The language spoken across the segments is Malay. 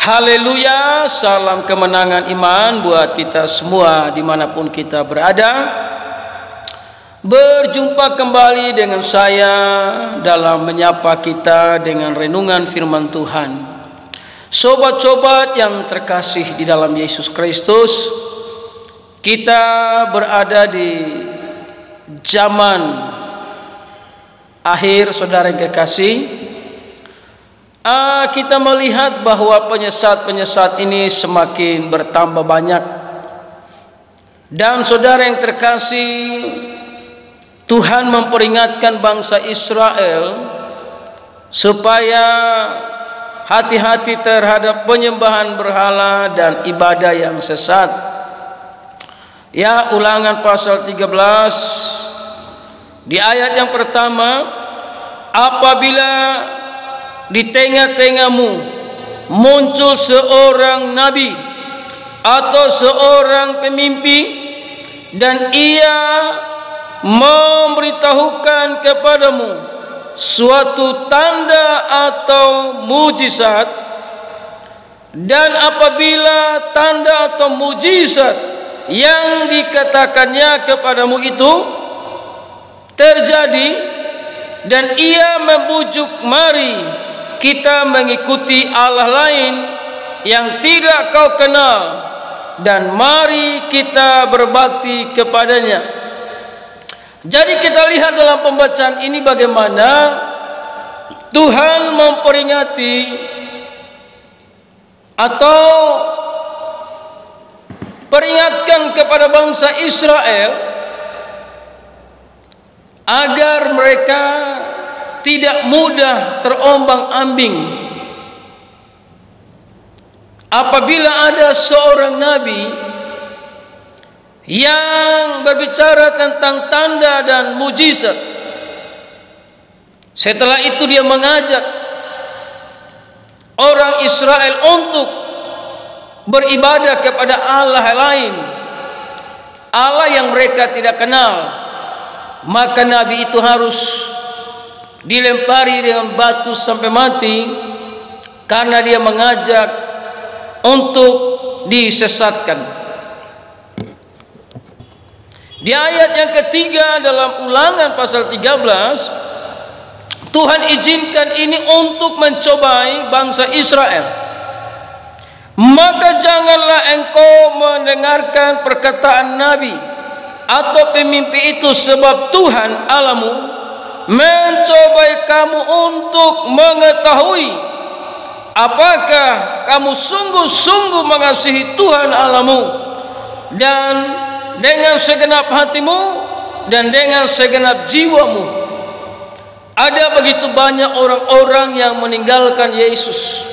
Haleluya, salam kemenangan iman buat kita semua dimanapun kita berada. Berjumpa kembali dengan saya dalam menyapa kita dengan renungan firman Tuhan. Sobat-sobat yang terkasih di dalam Yesus Kristus, kita berada di zaman akhir, saudara yang kekasih. Kita melihat bahwa penyesat-penyesat ini semakin bertambah banyak. Dan saudara yang terkasih, Tuhan memperingatkan bangsa Israel supaya hati-hati terhadap penyembahan berhala dan ibadah yang sesat. Ya, Ulangan pasal 13 di ayat yang pertama, apabila di tengah-tengahmu muncul seorang nabi atau seorang pemimpi dan ia memberitahukan kepadamu suatu tanda atau mujizat, dan apabila tanda atau mujizat yang dikatakannya kepadamu itu terjadi dan ia membujuk, mari kita mengikuti Allah lain yang tidak kau kenal, dan mari kita berbakti kepadanya. Jadi kita lihat dalam pembacaan ini bagaimana Tuhan memperingati atau peringatkan kepada bangsa Israel agar mereka tidak mudah terombang-ambing apabila ada seorang nabi yang berbicara tentang tanda dan mujizat. Setelah itu dia mengajak orang Israel untuk beribadah kepada Allah lain, Allah yang mereka tidak kenal. Maka nabi itu harus dilempari dengan batu sampai mati karena dia mengajak untuk disesatkan. Di ayat yang ketiga dalam Ulangan pasal 13, Tuhan izinkan ini untuk mencobai bangsa Israel. Maka janganlah engkau mendengarkan perkataan nabi atau pemimpi itu, sebab Tuhan Allahmu mencobai kamu untuk mengetahui apakah kamu sungguh-sungguh mengasihi Tuhan Allahmu dan dengan segenap hatimu dan dengan segenap jiwamu. Ada begitu banyak orang-orang yang meninggalkan Yesus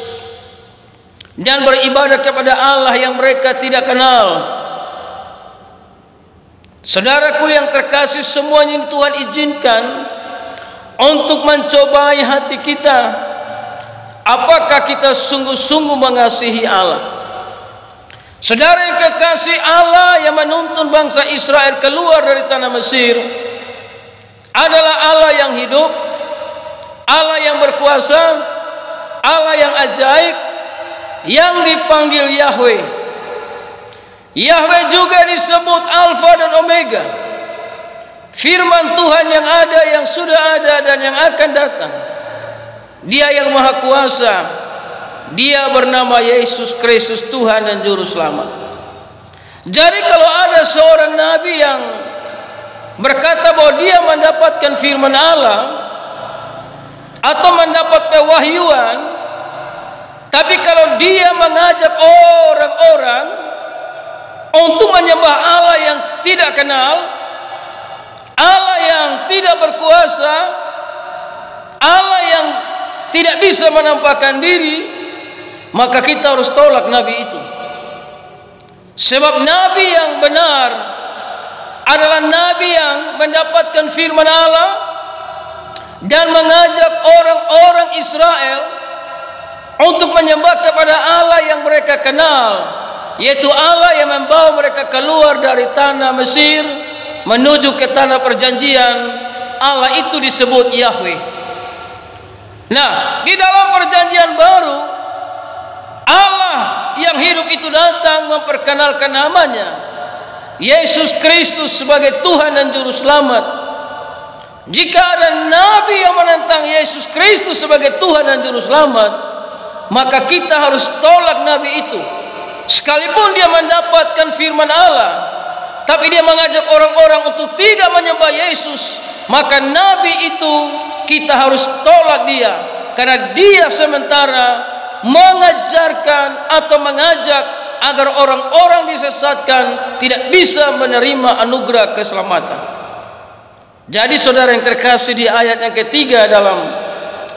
dan beribadah kepada Allah yang mereka tidak kenal. Saudaraku yang terkasih, semuanya ini Tuhan izinkan untuk mencobai hati kita. Apakah kita sungguh-sungguh mengasihi Allah? Saudara yang kekasih, Allah yang menuntun bangsa Israel keluar dari tanah Mesir adalah Allah yang hidup, Allah yang berkuasa, Allah yang ajaib, yang dipanggil Yahweh. Yahweh juga disebut Alfa dan Omega, firman Tuhan yang ada, yang sudah ada, dan yang akan datang. Dia yang maha kuasa. Dia bernama Yesus Kristus, Tuhan dan Juru Selamat. Jadi kalau ada seorang nabi yang berkata bahwa dia mendapatkan firman Allah atau mendapat pewahyuan, tapi kalau dia mengajak orang-orang untuk menyembah Allah yang tidak kenal, Allah yang tidak berkuasa, Allah yang tidak bisa menampakkan diri, maka kita harus tolak nabi itu. Sebab nabi yang benar adalah nabi yang mendapatkan firman Allah dan mengajak orang-orang Israel untuk menyembah kepada Allah yang mereka kenal, yaitu Allah yang membawa mereka keluar dari tanah Mesir menuju ke tanah perjanjian. Allah itu disebut Yahweh. Nah, di dalam perjanjian baru Allah yang hidup itu datang memperkenalkan namanya, Yesus Kristus sebagai Tuhan dan Juru Selamat. Jika ada nabi yang menentang Yesus Kristus sebagai Tuhan dan Juru Selamat, maka kita harus tolak nabi itu. Sekalipun dia mendapatkan firman Allah, tapi dia mengajak orang-orang untuk tidak menyembah Yesus, maka nabi itu kita harus tolak dia, karena dia sementara mengajarkan atau mengajak agar orang-orang disesatkan, tidak bisa menerima anugerah keselamatan. Jadi saudara yang terkasih, di ayat yang ketiga dalam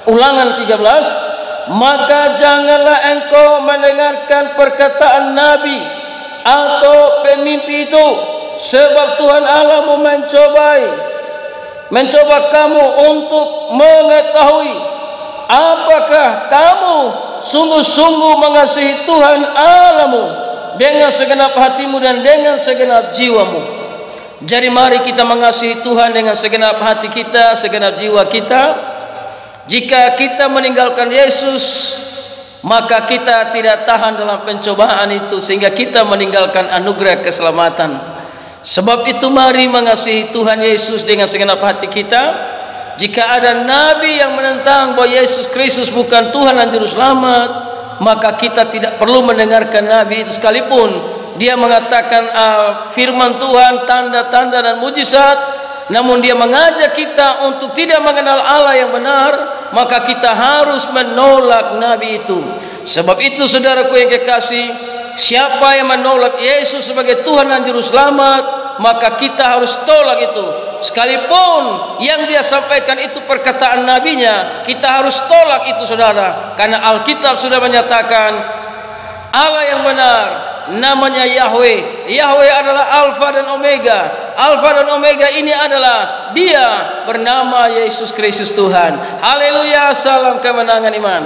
Ulangan 13, maka janganlah engkau mendengarkan perkataan nabi atau pemimpi itu, sebab Tuhan Allahmu mencoba kamu untuk mengetahui apakah kamu sungguh-sungguh mengasihi Tuhan Allahmu dengan segenap hatimu dan dengan segenap jiwamu. Jadi mari kita mengasihi Tuhan dengan segenap hati kita, segenap jiwa kita. Jika kita meninggalkan Yesus, maka kita tidak tahan dalam pencobaan itu, sehingga kita meninggalkan anugerah keselamatan. Sebab itu mari mengasihi Tuhan Yesus dengan segenap hati kita. Jika ada nabi yang menentang bahwa Yesus Kristus bukan Tuhan dan Juru Selamat, maka kita tidak perlu mendengarkan nabi itu, sekalipun dia mengatakan firman Tuhan, tanda-tanda dan mujizat, namun dia mengajak kita untuk tidak mengenal Allah yang benar, maka kita harus menolak nabi itu. Sebab itu saudaraku yang kekasih, siapa yang menolak Yesus sebagai Tuhan dan Juru Selamat, maka kita harus tolak itu. Sekalipun yang dia sampaikan itu perkataan nabinya, kita harus tolak itu saudara, karena Alkitab sudah menyatakan Allah yang benar namanya Yahweh. Yahweh adalah Alfa dan Omega. Alfa dan Omega ini adalah dia bernama Yesus Kristus Tuhan. Haleluya, salam kemenangan iman.